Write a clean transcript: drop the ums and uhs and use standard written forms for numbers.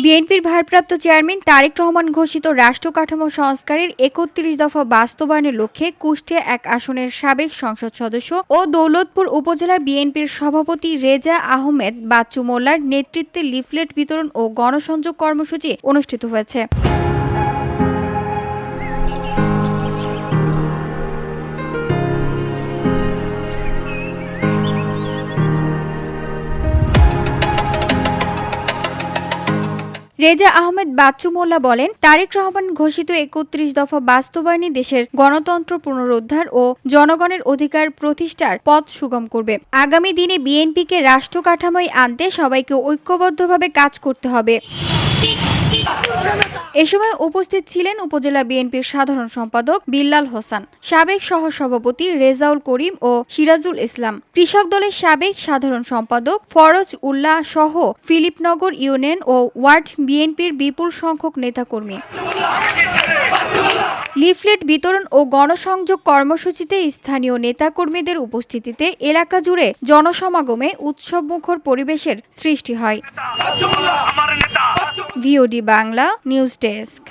বিএনপির ভারপ্রাপ্ত চেয়ারম্যান তারেক রহমান ঘোষিত রাষ্ট্র কাঠামো সংস্কারের ৩১ দফা বাস্তবায়নের লক্ষ্যে কুষ্টিয়া ১ আসনের সাবেক সংসদ সদস্য ও দৌলতপুর উপজেলা বিএনপির সভাপতি রেজা আহমেদ বাচ্চু মোল্লার নেতৃত্বে লিফলেট বিতরণ ও গণসংযোগ কর্মসূচি অনুষ্ঠিত হয়েছে। রেজা আহমেদ বাচ্চু মোল্লা বলেন, তারেক রহমান ঘোষিত ৩১ দফা বাস্তবায়নই দেশের গণতন্ত্র পুনরুদ্ধার ও জনগণের অধিকার প্রতিষ্ঠার পথ সুগম করবে। আগামী দিনে বিএনপিকে রাষ্ট্র কাঠামোয় আনতে সবাইকে ঐক্যবদ্ধভাবে কাজ করতে হবে। এ সময় উপস্থিত ছিলেন উপজেলা বিএনপির সাধারণ সম্পাদক বিল্লাল হোসেন, সাবেক সহসভাপতি রেজাউল করিম ও সিরাজুল ইসলাম, কৃষক দলের সাবেক সাধারণ সম্পাদক ফরজ উল্লাহ সহ ফিলিপনগর ইউনিয়ন ও ওয়ার্ড বিএনপির বিপুল সংখ্যক নেতাকর্মী। লিফলেট বিতরণ ও গণসংযোগ কর্মসূচিতে স্থানীয় নেতাকর্মীদের উপস্থিতিতে এলাকা জুড়ে জনসমাগমে উৎসবমুখর পরিবেশের সৃষ্টি হয়। VOD Bangla news desk.